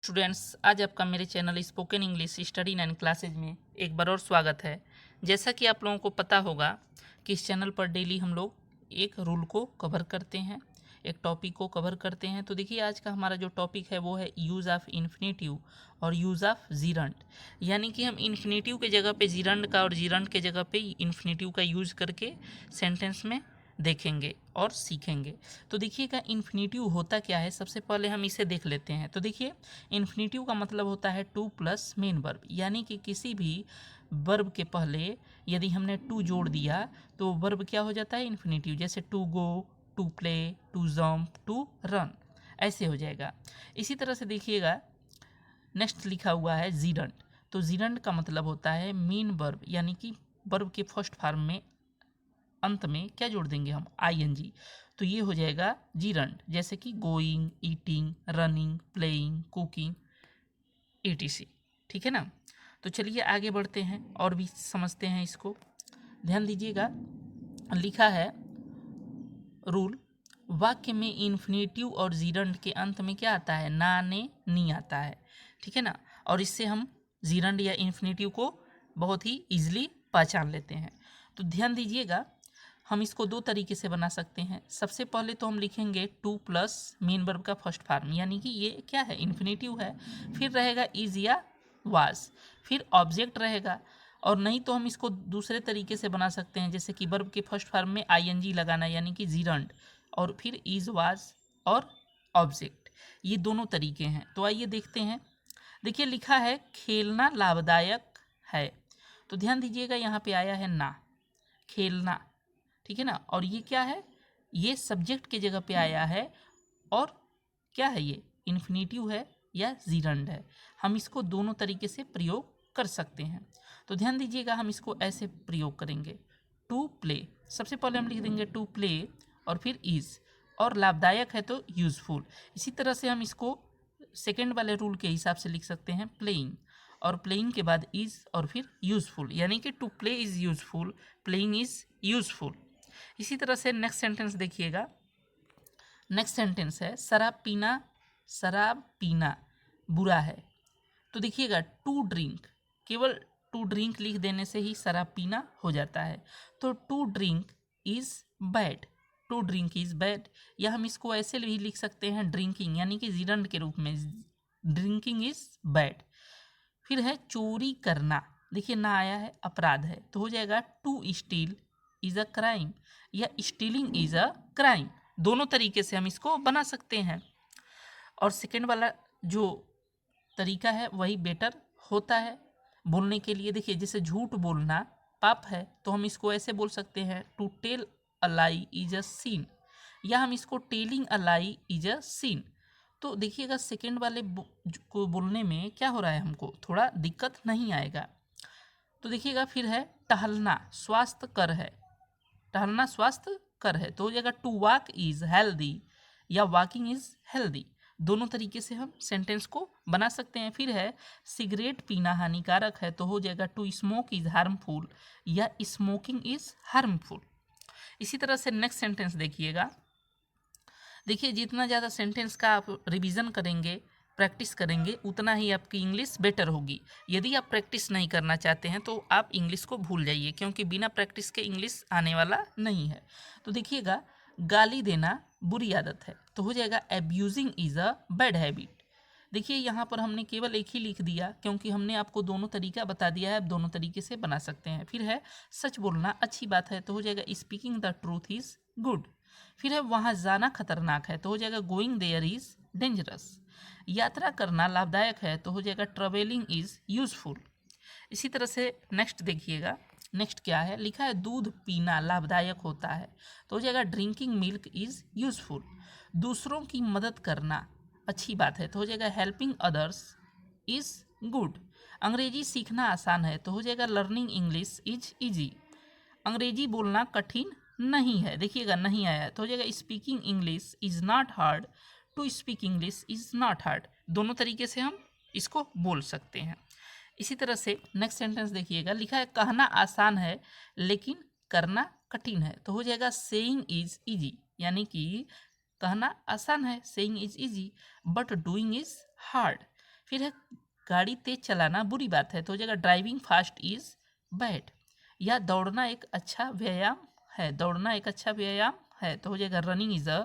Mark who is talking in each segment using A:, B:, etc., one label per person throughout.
A: Students, आज आपका मेरे channel spoken English study and classes में एक बार और स्वागत है। जैसा कि आप लोगों को पता होगा कि इस चैनल पर डेली हम लोग एक रूल को कवर करते हैं, एक टॉपिक को कवर करते हैं। तो देखिए, आज का हमारा जो टॉपिक है वो है यूज़ ऑफ इन्फिनेटिव और यूज़ ऑफ जीरंड। यानी कि हम इन्फिनेटिव के जगह पे जीरंड का और जीरंड के जगह पे इन्फिनेटिव का यूज़ करके सेंटेंस में देखेंगे और सीखेंगे। तो देखिएगा, इन्फिनेटिव होता क्या है, सबसे पहले हम इसे देख लेते हैं। तो देखिए, इन्फिनेटिव का मतलब होता है टू प्लस मेन वर्ब, यानी कि किसी भी वर्ब के पहले यदि हमने टू जोड़ दिया तो वर्ब क्या हो जाता है, इन्फिनेटिव। जैसे to go, to play, to jump, to run, ऐसे हो जाएगा। इसी तरह से देखिएगा, नेक्स्ट लिखा हुआ है जीरंड। तो जीरंड का मतलब होता है मेन वर्ब, यानी कि वर्ब के फर्स्ट फॉर्म में अंत में क्या जोड़ देंगे हम, आईएनजी। तो ये हो जाएगा जीरंड, जैसे कि going, eating, running, playing, cooking, etc. ठीक है ना। तो चलिए आगे बढ़ते हैं और भी समझते हैं इसको। ध्यान दीजिएगा, लिखा है रूल, वाक्य में इन्फिनेटिव और जीरंड के अंत में क्या आता है, ना, ने, नी आता है। ठीक है ना। और इससे हम जीरंड या इन्फिनेटिव को बहुत ही ईजिली पहचान लेते हैं। तो ध्यान दीजिएगा, हम इसको दो तरीके से बना सकते हैं। सबसे पहले तो हम लिखेंगे टू प्लस मेन वर्ब का फर्स्ट फॉर्म, यानी कि ये क्या है, इन्फिनेटिव है। फिर रहेगा इज या वाज, फिर ऑब्जेक्ट रहेगा। और नहीं तो हम इसको दूसरे तरीके से बना सकते हैं, जैसे कि वर्ब के फर्स्ट फॉर्म में आईएनजी लगाना, यानी कि जीरंड, और फिर इज, वाज और ऑब्जेक्ट। ये दोनों तरीके हैं। तो आइए देखते हैं। देखिए, लिखा है खेलना लाभदायक है। तो ध्यान दीजिएगा, यहाँ पे आया है ना, खेलना। ठीक है ना। और ये क्या है, ये सब्जेक्ट की जगह पे आया है। और क्या है, ये इन्फिनेटिव है या जीरंड है। हम इसको दोनों तरीके से प्रयोग कर सकते हैं। तो ध्यान दीजिएगा, हम इसको ऐसे प्रयोग करेंगे, टू प्ले। सबसे पहले हम लिख देंगे टू प्ले और फिर इज, और लाभदायक है तो यूजफुल। इसी तरह से हम इसको सेकेंड वाले रूल के हिसाब से लिख सकते हैं, प्लेइंग, और प्लेइंग के बाद इज और फिर यूजफुल, यानी कि to play is useful, playing is useful. इसी तरह से नेक्स्ट सेंटेंस देखिएगा। नेक्स्ट सेंटेंस है शराब पीना बुरा है। तो देखिएगा, टू ड्रिंक, केवल टू ड्रिंक लिख देने से ही शराब पीना हो जाता है। तो to drink is bad, to drink is bad. या हम इसको ऐसे भी लिख सकते हैं, ड्रिंकिंग, यानी कि जीरंड के रूप में, ड्रिंकिंग इज बैड। फिर है चोरी करना, देखिए ना आया है, अपराध है, तो हो जाएगा to steal is a crime, या स्टीलिंग इज अ क्राइम। दोनों तरीके से हम इसको बना सकते हैं। और सेकेंड वाला जो तरीका है वही बेटर होता है बोलने के लिए। देखिए, जैसे झूठ बोलना पाप है, तो हम इसको ऐसे बोल सकते हैं, to tell a lie is a sin, या हम इसको telling a lie is a sin. तो देखिएगा, सेकेंड वाले को बोलने में क्या हो रहा है, हमको थोड़ा दिक्कत नहीं आएगा। तो देखिएगा, फिर है टहलना स्वास्थ्य कर है, टहलना स्वास्थ्य कर है, तो हो जाएगा टू वॉक इज हेल्दी, या वॉकिंग इज हेल्दी। दोनों तरीके से हम सेंटेंस को बना सकते हैं। फिर है सिगरेट पीना हानिकारक है, तो हो जाएगा टू स्मोक इज हार्मफुल, या स्मोकिंग इज हार्मफुल। इसी तरह से नेक्स्ट सेंटेंस देखिएगा। देखिए, जितना ज़्यादा सेंटेंस का आप रिवीजन करेंगे, प्रैक्टिस करेंगे, उतना ही आपकी इंग्लिश बेटर होगी। यदि आप प्रैक्टिस नहीं करना चाहते हैं तो आप इंग्लिश को भूल जाइए, क्योंकि बिना प्रैक्टिस के इंग्लिश आने वाला नहीं है। तो देखिएगा, गाली देना बुरी आदत है, तो हो जाएगा abusing is a bad habit. देखिए, यहाँ पर हमने केवल एक ही लिख दिया, क्योंकि हमने आपको दोनों तरीका बता दिया है, आप दोनों तरीके से बना सकते हैं। फिर है सच बोलना अच्छी बात है, तो हो जाएगा speaking the truth is good. फिर है वहाँ जाना खतरनाक है, तो हो जाएगा गोइंग देयर इज़ डेंजरस। यात्रा करना लाभदायक है, तो हो जाएगा ट्रेवलिंग इज़ यूजफुल। इसी तरह से नेक्स्ट देखिएगा, नेक्स्ट क्या है, लिखा है दूध पीना लाभदायक होता है, तो हो जाएगा ड्रिंकिंग मिल्क इज़ यूजफुल। दूसरों की मदद करना अच्छी बात है, तो हो जाएगा हेल्पिंग अदर्स इज़ गुड। अंग्रेजी सीखना आसान है, तो हो जाएगा लर्निंग इंग्लिश इज ईजी। अंग्रेजी बोलना कठिन नहीं है, देखिएगा नहीं आया, तो हो जाएगा speaking English is not hard, to speak English is not hard. दोनों तरीके से हम इसको बोल सकते हैं। इसी तरह से नेक्स्ट सेंटेंस देखिएगा, लिखा है कहना आसान है लेकिन करना कठिन है, तो हो जाएगा सेइंग इज ईजी, यानी कि कहना आसान है, saying is easy, but doing is hard. फिर है गाड़ी तेज चलाना बुरी बात है, तो हो जाएगा ड्राइविंग फास्ट इज बैड। या दौड़ना एक अच्छा व्यायाम है, दौड़ना एक अच्छा व्यायाम है, तो हो जाएगा running is a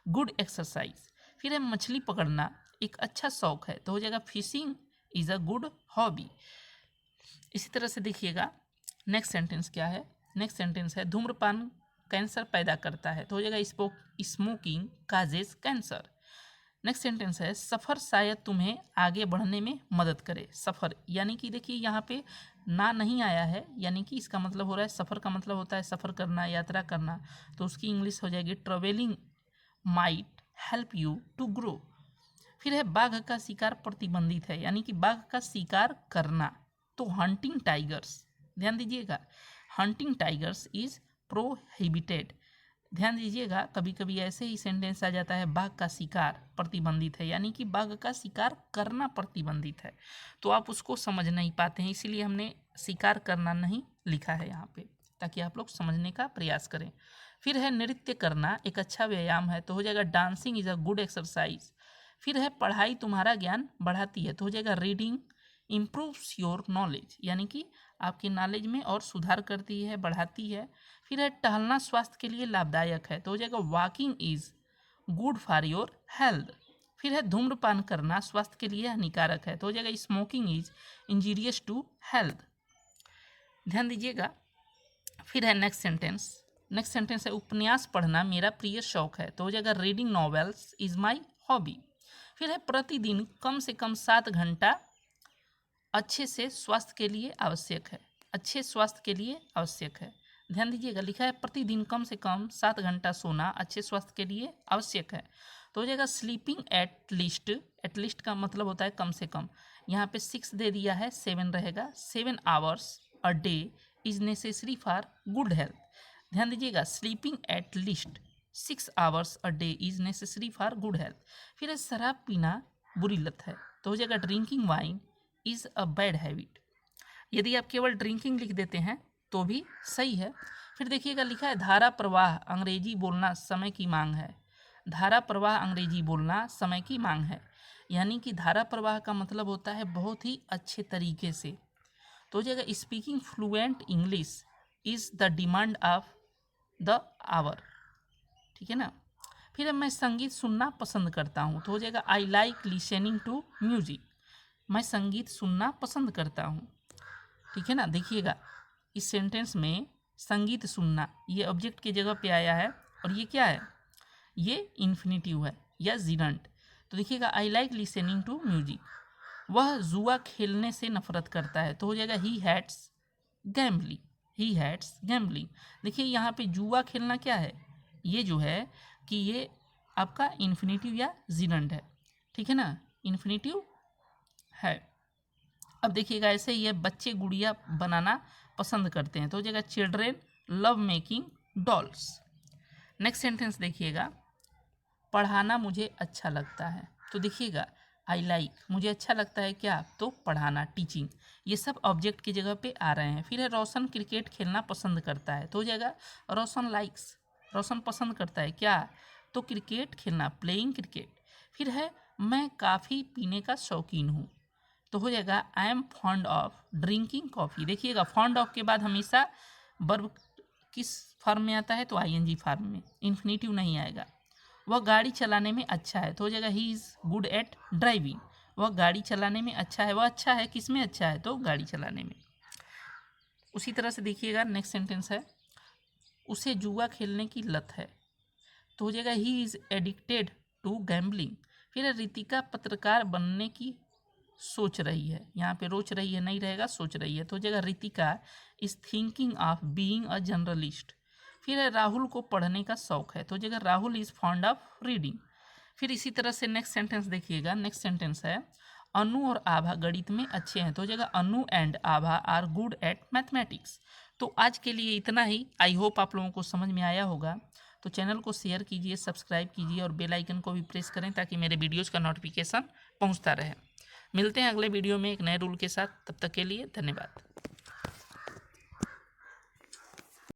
A: good exercise. फिर है मछली पकड़ना एक अच्छा शौक है, तो हो जाएगा fishing is a good hobby. इसी तरह से देखिएगा नेक्स्ट सेंटेंस क्या है। नेक्स्ट सेंटेंस है धूम्रपान कैंसर पैदा करता है, तो हो जाएगा smoking causes cancer. Next sentence है सफ़र शायद तुम्हें आगे बढ़ने में मदद करे। सफ़र यानी कि देखिए यहाँ पे ना नहीं आया है, यानी कि इसका मतलब हो रहा है सफ़र का मतलब होता है सफ़र करना, यात्रा करना, तो उसकी इंग्लिश हो जाएगी travelling might help you to grow. फिर है बाघ का शिकार प्रतिबंधित है, यानी कि बाघ का शिकार करना, तो हंटिंग टाइगर्स, ध्यान दीजिएगा, हंटिंग टाइगर्स इज प्रोहिबिटेड। ध्यान दीजिएगा कभी कभी ऐसे ही सेंटेंस आ जाता है बाघ का शिकार प्रतिबंधित है, यानी कि बाघ का शिकार करना प्रतिबंधित है, तो आप उसको समझ नहीं पाते हैं, इसीलिए हमने शिकार करना नहीं लिखा है यहाँ पे, ताकि आप लोग समझने का प्रयास करें। फिर है नृत्य करना एक अच्छा व्यायाम है, तो हो जाएगा dancing is a good exercise. फिर है पढ़ाई तुम्हारा ज्ञान बढ़ाती है, तो हो जाएगा रीडिंग इम्प्रूव्स योर नॉलेज, यानी कि आपकी नॉलेज में और सुधार करती है, बढ़ाती है। फिर है टहलना स्वास्थ्य के लिए लाभदायक है, तो हो जाएगा walking is good for your health. फिर है धूम्रपान करना स्वास्थ्य के लिए हानिकारक है, तो हो जाएगा smoking is injurious to health. ध्यान दीजिएगा। फिर है नेक्स्ट सेंटेंस। नेक्स्ट सेंटेंस है उपन्यास पढ़ना मेरा प्रिय शौक है, तो हो जाएगा reading novels is my hobby. फिर है प्रतिदिन कम से कम 7 घंटा अच्छे से स्वास्थ्य के लिए आवश्यक है, अच्छे स्वास्थ्य के लिए आवश्यक है। ध्यान दीजिएगा लिखा है प्रतिदिन कम से कम 7 घंटा सोना अच्छे स्वास्थ्य के लिए आवश्यक है, तो हो जाएगा स्लीपिंग एट लिस्ट का मतलब होता है कम से कम, यहाँ पे 6 दे दिया है, 7 रहेगा, 7 hours a day is necessary for good health. ध्यान दीजिएगा sleeping at least 6 hours a day is necessary for good health. फिर शराब पीना बुरी लत है, तो हो जाएगा drinking wine is a bad habit. यदि आप केवल ड्रिंकिंग लिख देते हैं तो भी सही है। फिर देखिएगा लिखा है धारा प्रवाह अंग्रेजी बोलना समय की मांग है, धारा प्रवाह अंग्रेजी बोलना समय की मांग है, यानी कि धारा प्रवाह का मतलब होता है बहुत ही अच्छे तरीके से, तो हो जाएगा speaking fluent English is the demand of the hour, ठीक है ना। फिर मैं संगीत सुनना पसंद करता हूँ, तो हो जाएगा I like listening to music, मैं संगीत सुनना पसंद करता हूँ, ठीक है ना। देखिएगा इस सेंटेंस में संगीत सुनना ये ऑब्जेक्ट की जगह पे आया है, और ये क्या है, ये इन्फिनिटिव है या जिरंट। तो देखिएगा I like listening to music, वह जुआ खेलने से नफरत करता है, तो हो जाएगा ही हैट्स गैम्बलिंग, ही हैट्स गैम्बलिंग। देखिए यहाँ पे जुआ खेलना क्या है, ये जो है कि ये आपका इन्फिनिटिव या जिरंट है, ठीक है ना, इन्फिनिटिव है। अब देखिएगा ऐसे ही है बच्चे गुड़िया बनाना पसंद करते हैं, तो हो जाएगा children love making dolls. Next sentence देखिएगा पढ़ाना मुझे अच्छा लगता है, तो देखिएगा आई लाइक मुझे अच्छा लगता है क्या, तो पढ़ाना टीचिंग, ये सब ऑब्जेक्ट की जगह पे आ रहे हैं। फिर है रोशन क्रिकेट खेलना पसंद करता है, तो हो जाएगा रोशन लाइक्स, रोशन पसंद करता है क्या, तो क्रिकेट खेलना प्लेइंग क्रिकेट। फिर है मैं काफ़ी पीने का शौकीन हूँ, तो हो जाएगा I am fond of drinking coffee. देखिएगा फॉन्ड ऑफ के बाद हमेशा वर्ब किस फॉर्म में आता है, तो आईएनजी फॉर्म में, इन्फिनिटिव नहीं आएगा। वह गाड़ी चलाने में अच्छा है, तो हो जाएगा he is good at driving, वह गाड़ी चलाने में अच्छा है, वह अच्छा है किस में अच्छा है, तो गाड़ी चलाने में। उसी तरह से देखिएगा नेक्स्ट सेंटेंस है उसे जुआ खेलने की लत है, तो हो जाएगा he is addicted to gambling. फिर रितिका पत्रकार बनने की सोच रही है, यहाँ पे रोच रही है नहीं रहेगा, सोच रही है, तो हो जाएगा Ritika is thinking of being a journalist. फिर है राहुल को पढ़ने का शौक है, तो हो जाएगा Rahul is fond of reading. फिर इसी तरह से नेक्स्ट सेंटेंस देखिएगा, नेक्स्ट सेंटेंस है अनु और आभा गणित में अच्छे हैं, तो हो जाएगा Anu and Abha are good at mathematics. तो आज के लिए इतना ही, आई होप आप लोगों को समझ में आया होगा। तो चैनल को शेयर कीजिए, सब्सक्राइब कीजिए और बेल आइकन को भी प्रेस करें ताकि मेरे वीडियोज़ का नोटिफिकेशन पहुंचता रहे। मिलते हैं अगले वीडियो में एक नए रूल के साथ, तब तक के लिए धन्यवाद।